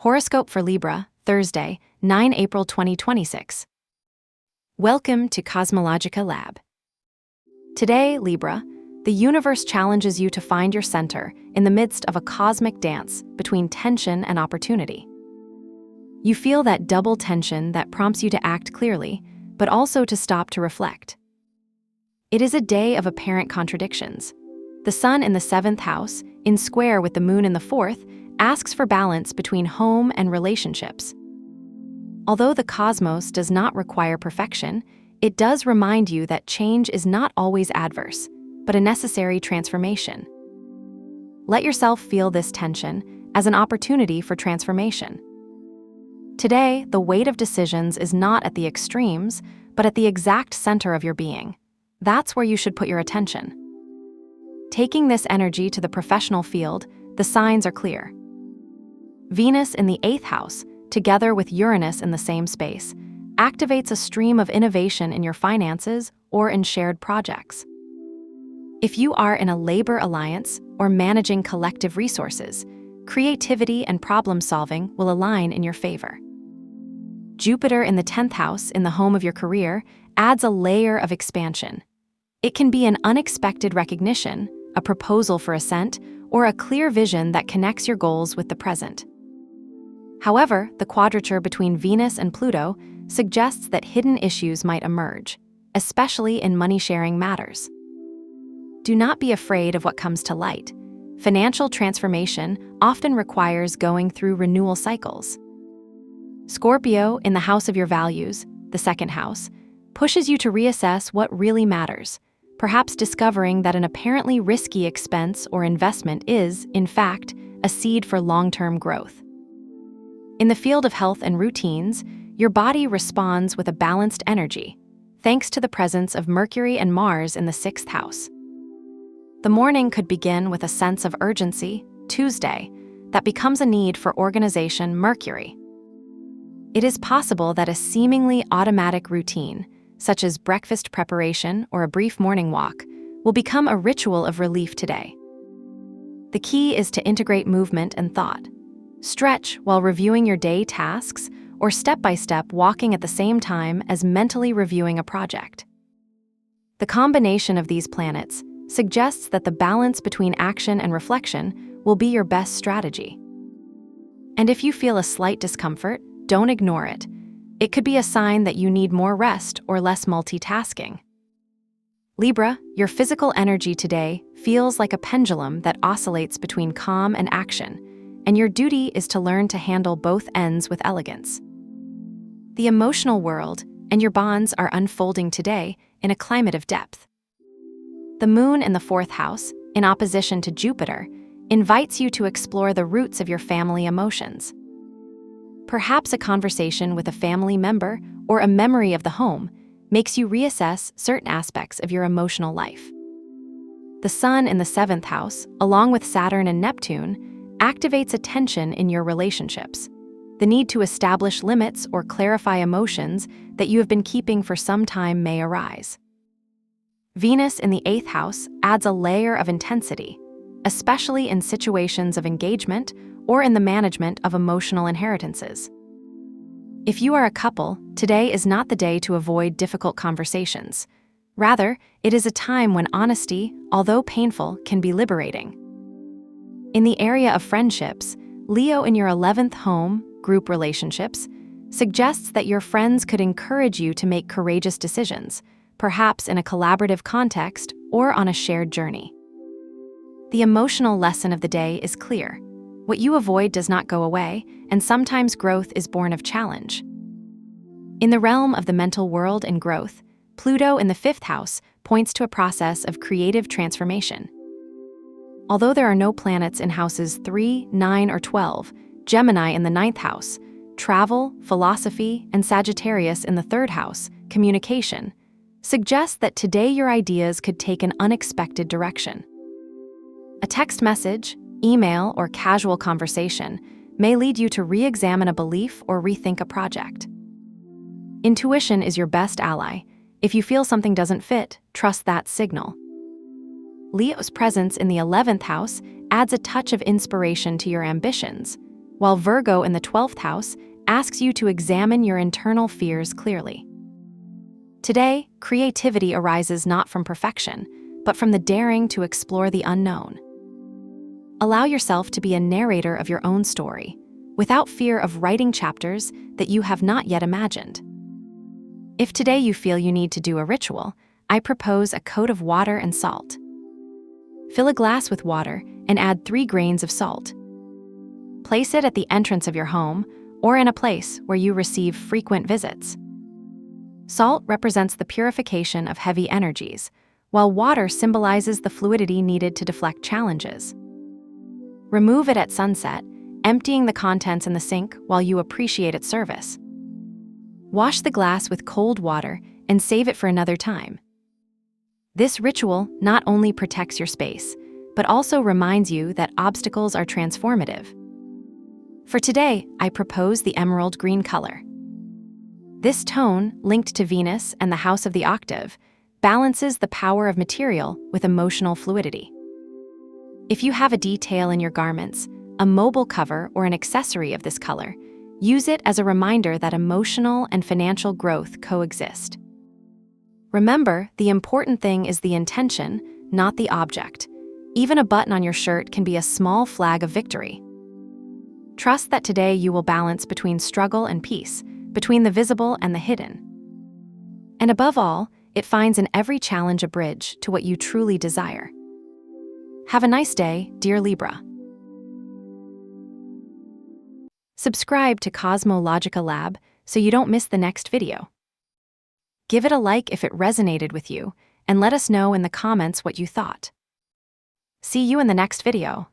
Horoscope for Libra, Thursday, 9 April 2026. Welcome to CosmologicaLab. Today, Libra, the universe challenges you to find your center in the midst of a cosmic dance between tension and opportunity. You feel that double tension that prompts you to act clearly, but also to stop to reflect. It is a day of apparent contradictions. The sun in the 7th house, in square with the moon in the 4th, asks for balance between home and relationships. Although the cosmos does not require perfection, it does remind you that change is not always adverse, but a necessary transformation. Let yourself feel this tension as an opportunity for transformation. Today, the weight of decisions is not at the extremes, but at the exact center of your being. That's where you should put your attention. Taking this energy to the professional field, the signs are clear. Venus in the 8th house, together with Uranus in the same space, activates a stream of innovation in your finances or in shared projects. If you are in a labor alliance or managing collective resources, creativity and problem-solving will align in your favor. Jupiter in the 10th house, in the home of your career, adds a layer of expansion. It can be an unexpected recognition, a proposal for ascent, or a clear vision that connects your goals with the present. However, the quadrature between Venus and Pluto suggests that hidden issues might emerge, especially in money-sharing matters. Do not be afraid of what comes to light. Financial transformation often requires going through renewal cycles. Scorpio, in the house of your values, the 2nd house, pushes you to reassess what really matters, perhaps discovering that an apparently risky expense or investment is, in fact, a seed for long-term growth. In the field of health and routines, your body responds with a balanced energy, thanks to the presence of Mercury and Mars in the 6th house. The morning could begin with a sense of urgency, Tuesday, that becomes a need for organization, Mercury. It is possible that a seemingly automatic routine, such as breakfast preparation or a brief morning walk, will become a ritual of relief today. The key is to integrate movement and thought. Stretch while reviewing your day tasks, or step-by-step walking at the same time as mentally reviewing a project. The combination of these planets suggests that the balance between action and reflection will be your best strategy. And if you feel a slight discomfort, don't ignore it. It could be a sign that you need more rest or less multitasking. Libra, your physical energy today feels like a pendulum that oscillates between calm and action, and your duty is to learn to handle both ends with elegance. The emotional world and your bonds are unfolding today in a climate of depth. The moon in the 4th house, in opposition to Jupiter, invites you to explore the roots of your family emotions. Perhaps a conversation with a family member or a memory of the home makes you reassess certain aspects of your emotional life. The sun in the 7th house, along with Saturn and Neptune, activates a tension in your relationships. The need to establish limits or clarify emotions that you have been keeping for some time may arise. Venus in the 8th house adds a layer of intensity, especially in situations of engagement or in the management of emotional inheritances. If you are a couple, today is not the day to avoid difficult conversations. Rather, it is a time when honesty, although painful, can be liberating. In the area of friendships, Leo in your 11th home, group relationships, suggests that your friends could encourage you to make courageous decisions, perhaps in a collaborative context or on a shared journey. The emotional lesson of the day is clear. What you avoid does not go away, and sometimes growth is born of challenge. In the realm of the mental world and growth, Pluto in the 5th house points to a process of creative transformation. Although there are no planets in houses 3, 9, or 12, Gemini in the 9th house, travel, philosophy, and Sagittarius in the 3rd house, communication, suggest that today your ideas could take an unexpected direction. A text message, email, or casual conversation may lead you to re-examine a belief or rethink a project. Intuition is your best ally. If you feel something doesn't fit, trust that signal. Leo's presence in the 11th house adds a touch of inspiration to your ambitions. while Virgo in the 12th house asks you to examine your internal fears clearly. Today, creativity arises not from perfection, but from the daring to explore the unknown. Allow yourself to be a narrator of your own story, without fear of writing chapters that you have not yet imagined. If today you feel you need to do a ritual, I propose a coat of water and salt. Fill a glass with water and add 3 grains of salt. Place it at the entrance of your home or in a place where you receive frequent visits. Salt represents the purification of heavy energies, while water symbolizes the fluidity needed to deflect challenges. Remove it at sunset, emptying the contents in the sink while you appreciate its service. Wash the glass with cold water and save it for another time. This ritual not only protects your space, but also reminds you that obstacles are transformative. For today, I propose the emerald green color. This tone, linked to Venus and the house of the octave, balances the power of material with emotional fluidity. If you have a detail in your garments, a mobile cover or an accessory of this color, use it as a reminder that emotional and financial growth coexist. Remember, the important thing is the intention, not the object. Even a button on your shirt can be a small flag of victory. Trust that today you will balance between struggle and peace, between the visible and the hidden. And above all, it finds in every challenge a bridge to what you truly desire. Have a nice day, dear Libra. Subscribe to CosmologicaLab so you don't miss the next video. Give it a like if it resonated with you, and let us know in the comments what you thought. See you in the next video.